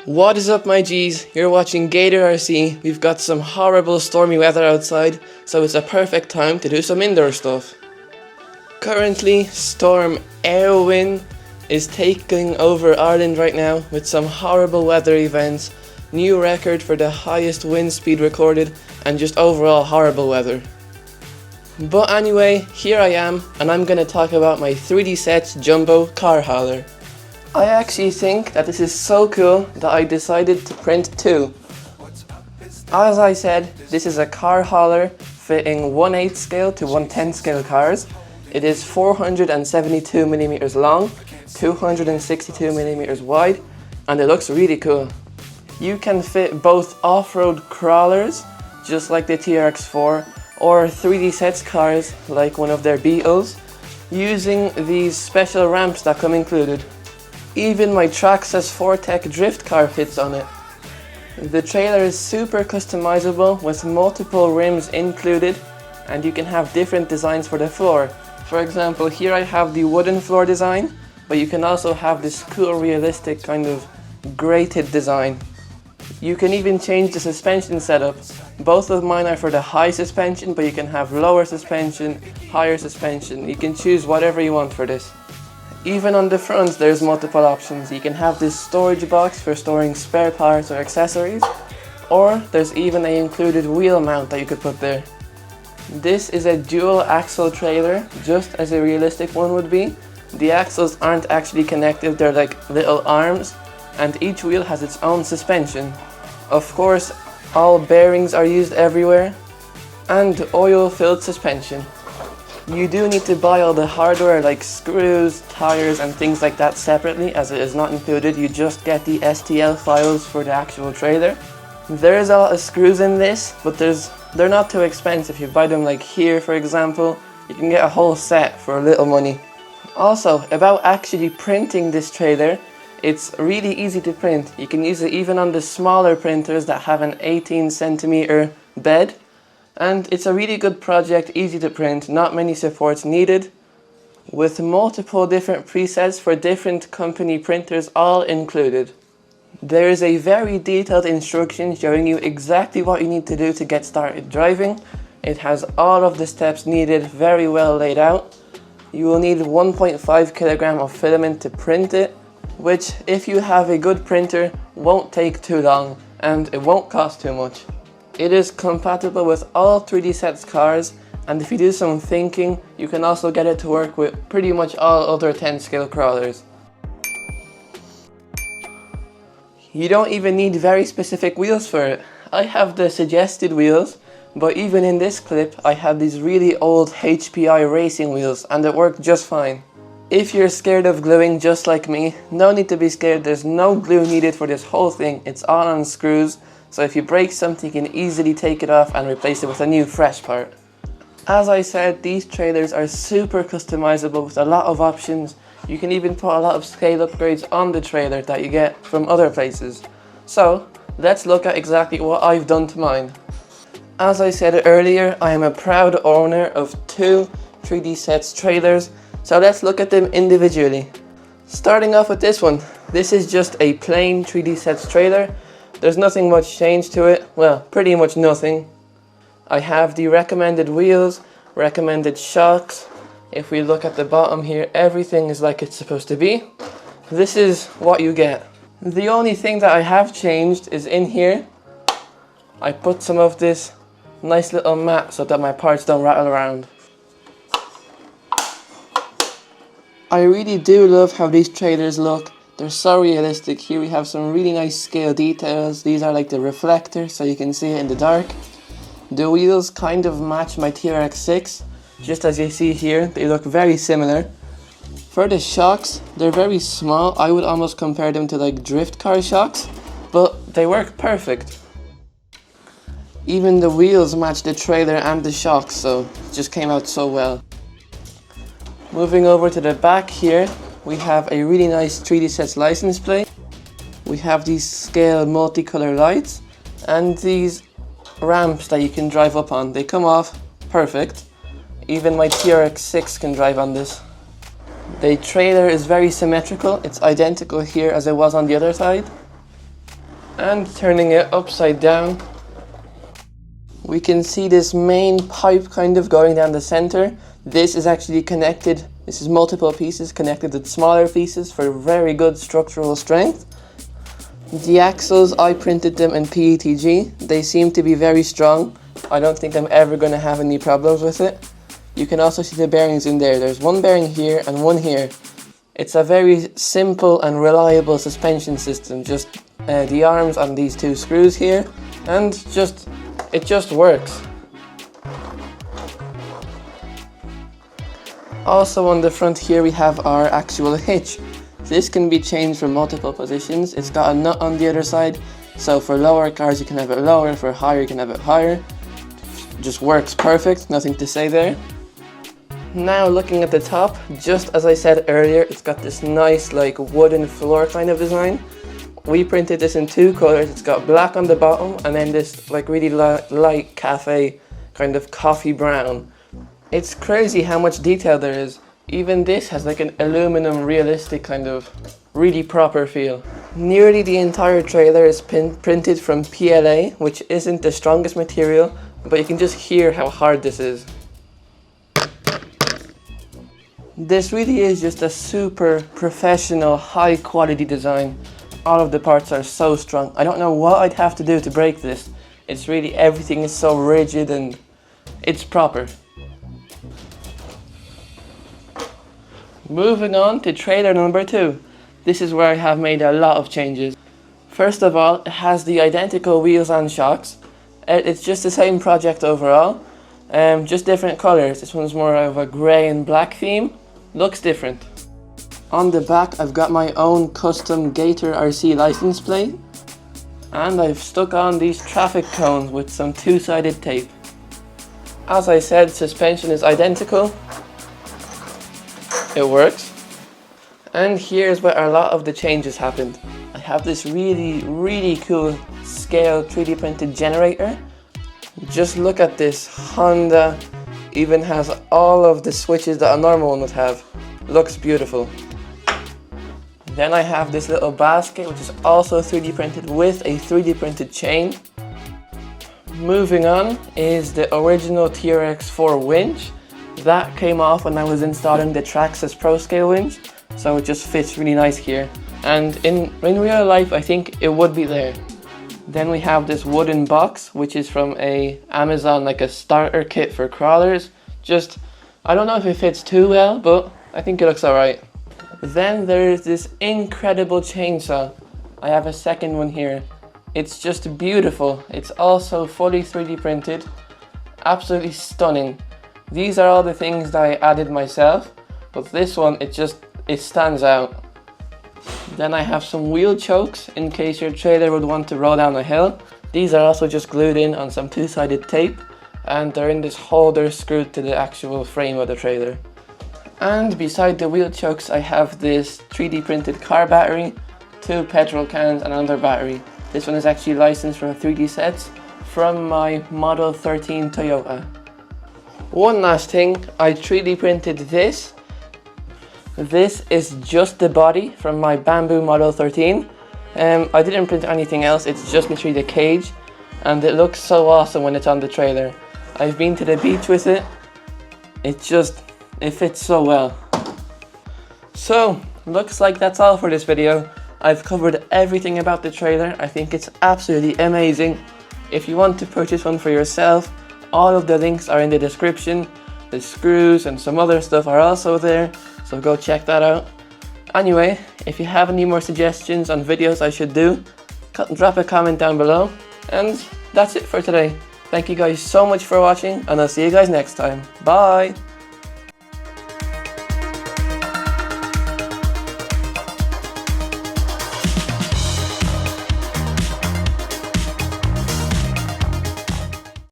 What is up, my G's? You're watching Gator RC. We've got some horrible stormy weather outside, so it's a perfect time to do some indoor stuff. Currently, Storm Airwin is taking over Ireland right now with some horrible weather events, new record for the highest wind speed recorded, and just overall horrible weather. But anyway, here I am, and I'm gonna talk about my 3D Sets Jumbo car hauler. I actually think that this is so cool that I decided to print two. As I said, this is a car hauler fitting 1/8 scale to 1/10 scale cars. It is 472mm long, 262mm wide, and it looks really cool. You can fit both off-road crawlers, just like the TRX4, or 3D Sets cars, like one of their Beetles, using these special ramps that come included. Even my Traxxas Fortec drift car fits on it. The trailer is super customizable with multiple rims included, and you can have different designs for the floor. For example, here I have the wooden floor design, but you can also have this cool realistic kind of grated design. You can even change the suspension setup. Both of mine are for the high suspension, but you can have lower suspension, higher suspension. You can choose whatever you want for this. Even on the front there's multiple options. You can have this storage box for storing spare parts or accessories, or there's even an included wheel mount that you could put there. This is a dual axle trailer, just as a realistic one would be. The axles aren't actually connected, they're like little arms, and each wheel has its own suspension. Of course, all bearings are used everywhere, and oil-filled suspension. You do need to buy all the hardware like screws, tires and things like that separately, as it is not included. You just get the STL files for the actual trailer. There is a lot of screws in this, but they're not too expensive. If you buy them like here, for example, you can get a whole set for a little money. Also, about actually printing this trailer, it's really easy to print. You can use it even on the smaller printers that have an 18cm bed. And it's a really good project, easy to print, not many supports needed, with multiple different presets for different company printers all included. There is a very detailed instruction showing you exactly what you need to do to get started driving. It has all of the steps needed very well laid out. You will need 1.5 kg of filament to print it, which if you have a good printer won't take too long and it won't cost too much. It is compatible with all 3D Sets cars, and if you do some thinking, you can also get it to work with pretty much all other 10 scale crawlers. You don't even need very specific wheels for it. I have the suggested wheels, but even in this clip I have these really old HPI racing wheels and it worked just fine. If you're scared of gluing just like me, no need to be scared. There's no glue needed for this whole thing. It's all on screws. So if you break something, you can easily take it off and replace it with a new fresh part. As I said, these trailers are super customizable with a lot of options. You can even put a lot of scale upgrades on the trailer that you get from other places. So let's look at exactly what I've done to mine. As I said earlier, I am a proud owner of two 3D Sets trailers, so let's look at them individually. Starting off with this one. This is just a plain 3D Sets trailer. There's nothing much change to it, well, pretty much nothing. I have the recommended wheels, recommended shocks. If we look at the bottom here, everything is like it's supposed to be. This is what you get. The only thing that I have changed is in here, I put some of this nice little mat so that my parts don't rattle around. I really do love how these trailers look. They're so realistic. Here we have some really nice scale details. These are like the reflector, so you can see it in the dark. The wheels kind of match my TRX6, just as you see here. They look very similar. For the shocks, they're very small. I would almost compare them to like drift car shocks, but they work perfect. Even the wheels match the trailer and the shocks, so it just came out so well. Moving over to the back here, we have a really nice 3D Sets license plate. We have these scale multicolor lights and these ramps that you can drive up on. They come off perfect. Even my TRX6 can drive on this. The trailer is very symmetrical. It's identical here as it was on the other side. And turning it upside down, we can see this main pipe kind of going down the center. This is actually connected, this is multiple pieces connected with smaller pieces for very good structural strength. The axles, I printed them in PETG. They seem to be very strong. I don't think I'm ever going to have any problems with it. You can also see the bearings in there. There's one bearing here and one here. It's a very simple and reliable suspension system. Just the arms on these two screws here, and it just works. Also on the front here we have our actual hitch. This can be changed from multiple positions. It's got a nut on the other side, so for lower cars you can have it lower, for higher you can have it higher. Just works perfect, nothing to say there. Now looking at the top, just as I said earlier, it's got this nice like wooden floor kind of design. We printed this in two colors. It's got black on the bottom and then this like really light cafe kind of coffee brown. It's crazy how much detail there is. Even this has like an aluminum realistic kind of really proper feel. Nearly the entire trailer is printed from PLA, which isn't the strongest material, but you can just hear how hard this is. This really is just a super professional, high quality design. All of the parts are so strong. I don't know what I'd have to do to break this. It's really, everything is so rigid and it's proper. Moving on to trailer number 2. This is where I have made a lot of changes. First of all, it has the identical wheels and shocks. It's just the same project overall, just different colors. This one's more of a grey and black theme. Looks different. On the back I've got my own custom Gator RC license plate, and I've stuck on these traffic cones with some two-sided tape. As I said, suspension is identical. It works. And here's where a lot of the changes happened. I have this really cool scale 3D printed generator. Just look at this. Honda even has all of the switches that a normal one would have. Looks beautiful. Then I have this little basket which is also 3D printed with a 3D printed chain. Moving on is the original TRX4 winch. That came off when I was installing the Traxxas Pro Scale winch, so it just fits really nice here. And in real life I think it would be there. Then we have this wooden box which is from Amazon, like a starter kit for crawlers. I don't know if it fits too well, but I think it looks alright. Then there is this incredible chainsaw. I have a second one here. It's just beautiful. It's also fully 3D printed. Absolutely stunning. These are all the things that I added myself, but this one, it stands out. Then I have some wheel chokes in case your trailer would want to roll down a hill. These are also just glued in on some two-sided tape, and they're in this holder screwed to the actual frame of the trailer. And beside the wheel chokes I have this 3D printed car battery, 2 petrol cans and another battery. This one is actually licensed from 3D Sets from my Model 13 Toyota. One last thing, I 3D printed this. This is just the body from my Bamboo Model 13. I didn't print anything else, it's just literally the cage, and it looks so awesome when it's on the trailer. I've been to the beach with it. It fits so well. So, looks like that's all for this video. I've covered everything about the trailer. I think it's absolutely amazing. If you want to purchase one for yourself, all of the links are in the description. The screws and some other stuff are also there, so go check that out. Anyway, if you have any more suggestions on videos I should do, drop a comment down below. And that's it for today. Thank you guys so much for watching, and I'll see you guys next time. Bye!